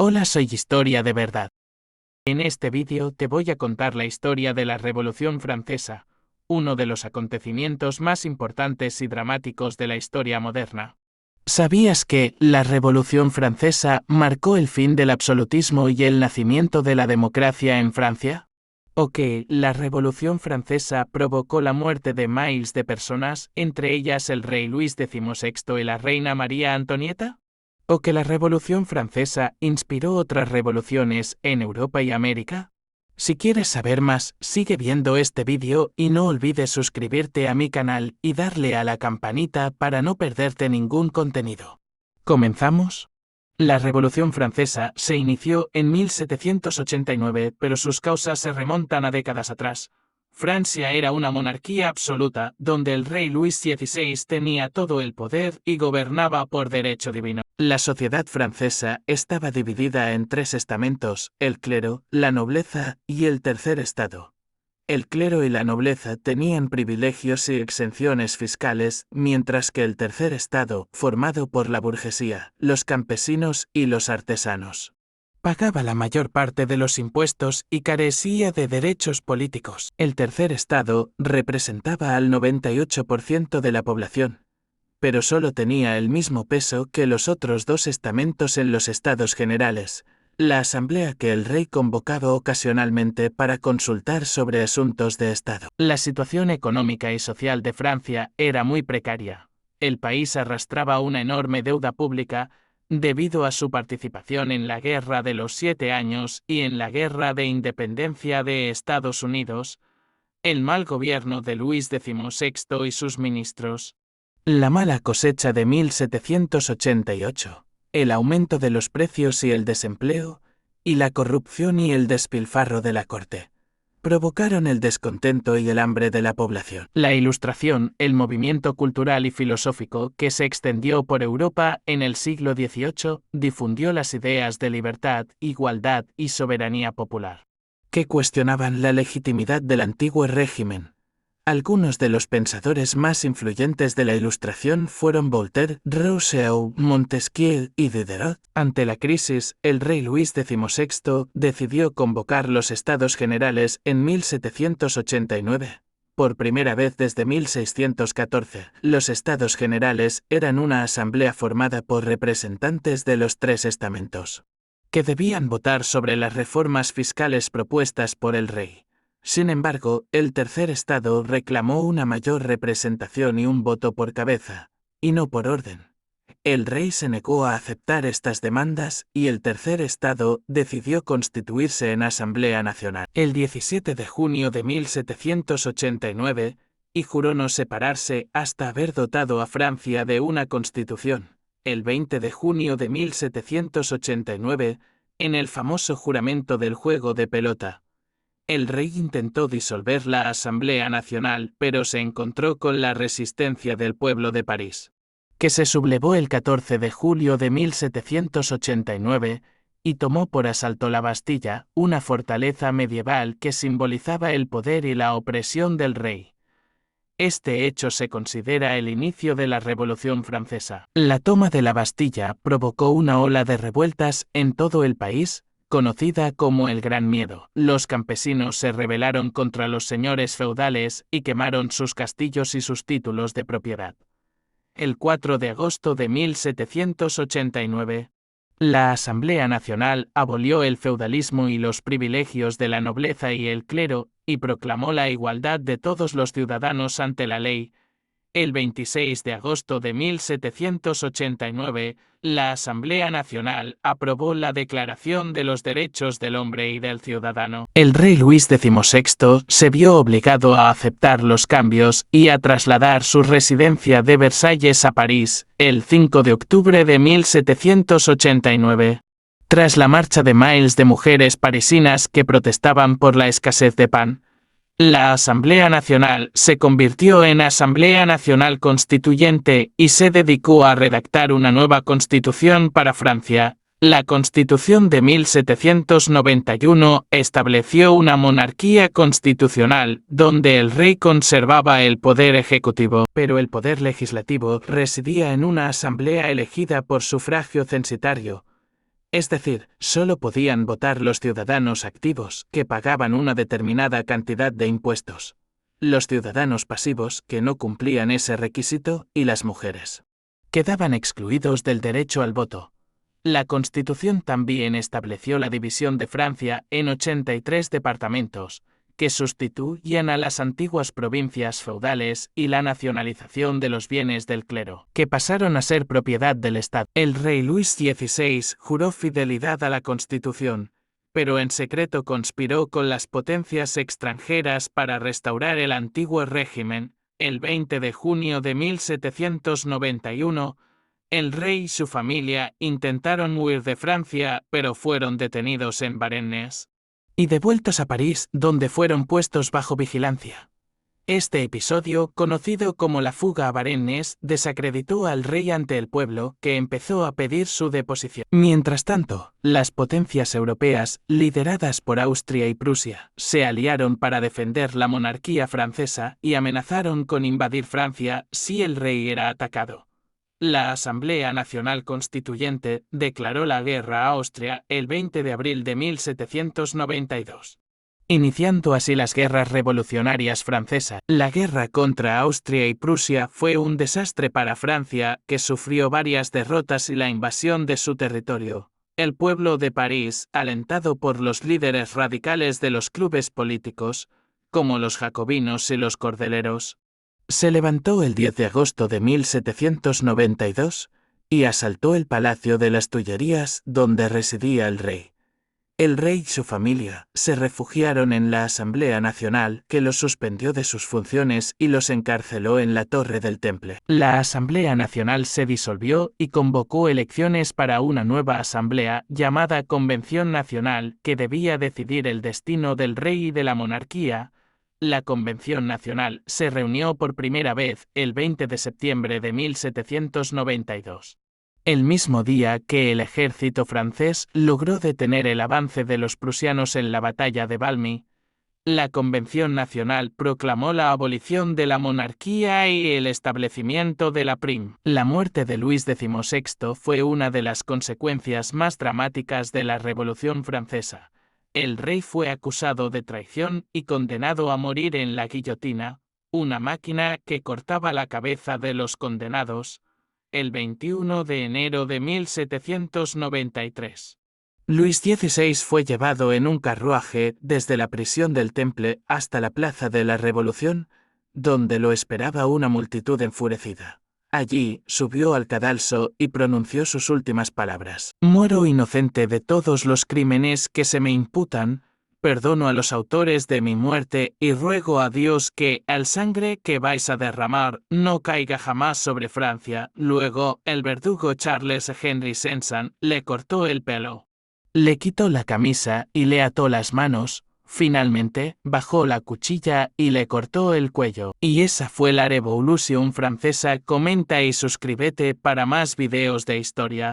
Hola, soy Historia de Verdad. En este vídeo te voy a contar la historia de la Revolución Francesa, uno de los acontecimientos más importantes y dramáticos de la historia moderna. ¿Sabías que la Revolución Francesa marcó el fin del absolutismo y el nacimiento de la democracia en Francia? ¿O que la Revolución Francesa provocó la muerte de miles de personas, entre ellas el rey Luis XVI y la reina María Antonieta? ¿O que la Revolución Francesa inspiró otras revoluciones en Europa y América? Si quieres saber más, sigue viendo este vídeo y no olvides suscribirte a mi canal y darle a la campanita para no perderte ningún contenido. ¿Comenzamos? La Revolución Francesa se inició en 1789, pero sus causas se remontan a décadas atrás. Francia era una monarquía absoluta, donde el rey Luis XVI tenía todo el poder y gobernaba por derecho divino. La sociedad francesa estaba dividida en tres estamentos: el clero, la nobleza y el tercer estado. El clero y la nobleza tenían privilegios y exenciones fiscales, mientras que el tercer estado, formado por la burguesía, los campesinos y los artesanos, pagaba la mayor parte de los impuestos y carecía de derechos políticos. El tercer estado representaba al 98% de la población, pero solo tenía el mismo peso que los otros dos estamentos en los Estados Generales, la asamblea que el rey convocaba ocasionalmente para consultar sobre asuntos de Estado. La situación económica y social de Francia era muy precaria. El país arrastraba una enorme deuda pública debido a su participación en la Guerra de los 7 Años y en la Guerra de Independencia de Estados Unidos, el mal gobierno de Luis XVI y sus ministros, la mala cosecha de 1788, el aumento de los precios y el desempleo, y la corrupción y el despilfarro de la corte, provocaron el descontento y el hambre de la población. La Ilustración, el movimiento cultural y filosófico que se extendió por Europa en el siglo XVIII, difundió las ideas de libertad, igualdad y soberanía popular, que cuestionaban la legitimidad del antiguo régimen. Algunos de los pensadores más influyentes de la Ilustración fueron Voltaire, Rousseau, Montesquieu y Diderot. Ante la crisis, el rey Luis XVI decidió convocar los Estados Generales en 1789. Por primera vez desde 1614, los Estados Generales eran una asamblea formada por representantes de los tres estamentos, que debían votar sobre las reformas fiscales propuestas por el rey. Sin embargo, el tercer estado reclamó una mayor representación y un voto por cabeza, y no por orden. El rey se negó a aceptar estas demandas y el tercer estado decidió constituirse en Asamblea Nacional el 17 de junio de 1789 y juró no separarse hasta haber dotado a Francia de una constitución. El 20 de junio de 1789, en el famoso juramento del juego de pelota, el rey intentó disolver la Asamblea Nacional, pero se encontró con la resistencia del pueblo de París, que se sublevó el 14 de julio de 1789 y tomó por asalto la Bastilla, una fortaleza medieval que simbolizaba el poder y la opresión del rey. Este hecho se considera el inicio de la Revolución Francesa. La toma de la Bastilla provocó una ola de revueltas en todo el país, conocida como el Gran Miedo. Los campesinos se rebelaron contra los señores feudales y quemaron sus castillos y sus títulos de propiedad. El 4 de agosto de 1789, la Asamblea Nacional abolió el feudalismo y los privilegios de la nobleza y el clero, y proclamó la igualdad de todos los ciudadanos ante la ley. El 26 de agosto de 1789, la Asamblea Nacional aprobó la Declaración de los Derechos del Hombre y del Ciudadano. El rey Luis XVI se vio obligado a aceptar los cambios y a trasladar su residencia de Versalles a París, el 5 de octubre de 1789. Tras la marcha de miles de mujeres parisinas que protestaban por la escasez de pan, la Asamblea Nacional se convirtió en Asamblea Nacional Constituyente y se dedicó a redactar una nueva constitución para Francia. La Constitución de 1791 estableció una monarquía constitucional, donde el rey conservaba el poder ejecutivo, pero el poder legislativo residía en una asamblea elegida por sufragio censitario. Es decir, solo podían votar los ciudadanos activos que pagaban una determinada cantidad de impuestos, los ciudadanos pasivos que no cumplían ese requisito y las mujeres. Quedaban excluidos del derecho al voto. La Constitución también estableció la división de Francia en 83 departamentos, que sustituían a las antiguas provincias feudales y la nacionalización de los bienes del clero, que pasaron a ser propiedad del Estado. El rey Luis XVI juró fidelidad a la Constitución, pero en secreto conspiró con las potencias extranjeras para restaurar el antiguo régimen. El 20 de junio de 1791, el rey y su familia intentaron huir de Francia, pero fueron detenidos en Varennes y devueltos a París, donde fueron puestos bajo vigilancia. Este episodio, conocido como la fuga a Varennes, desacreditó al rey ante el pueblo, que empezó a pedir su deposición. Mientras tanto, las potencias europeas, lideradas por Austria y Prusia, se aliaron para defender la monarquía francesa y amenazaron con invadir Francia si el rey era atacado. La Asamblea Nacional Constituyente declaró la guerra a Austria el 20 de abril de 1792. Iniciando así las guerras revolucionarias francesas. La guerra contra Austria y Prusia fue un desastre para Francia, que sufrió varias derrotas y la invasión de su territorio. El pueblo de París, alentado por los líderes radicales de los clubes políticos, como los jacobinos y los cordeleros, se levantó el 10 de agosto de 1792 y asaltó el Palacio de las Tullerías, donde residía el rey. El rey y su familia se refugiaron en la Asamblea Nacional, que los suspendió de sus funciones y los encarceló en la Torre del Temple. La Asamblea Nacional se disolvió y convocó elecciones para una nueva asamblea llamada Convención Nacional, que debía decidir el destino del rey y de la monarquía. La Convención Nacional se reunió por primera vez el 20 de septiembre de 1792. El mismo día que el ejército francés logró detener el avance de los prusianos en la batalla de Valmy, la Convención Nacional proclamó la abolición de la monarquía y el establecimiento de la prim. La muerte de Luis XVI fue una de las consecuencias más dramáticas de la Revolución Francesa. El rey fue acusado de traición y condenado a morir en la guillotina, una máquina que cortaba la cabeza de los condenados, el 21 de enero de 1793. Luis XVI fue llevado en un carruaje desde la prisión del Temple hasta la Plaza de la Revolución, donde lo esperaba una multitud enfurecida. Allí subió al cadalso y pronunció sus últimas palabras. Muero inocente de todos los crímenes que se me imputan, perdono a los autores de mi muerte y ruego a Dios que la sangre que vais a derramar no caiga jamás sobre Francia. Luego, el verdugo Charles Henry Sanson le cortó el pelo, le quitó la camisa y le ató las manos. Finalmente, bajó la cuchilla y le cortó el cuello. Y esa fue la Revolución Francesa. Comenta y suscríbete para más videos de historia.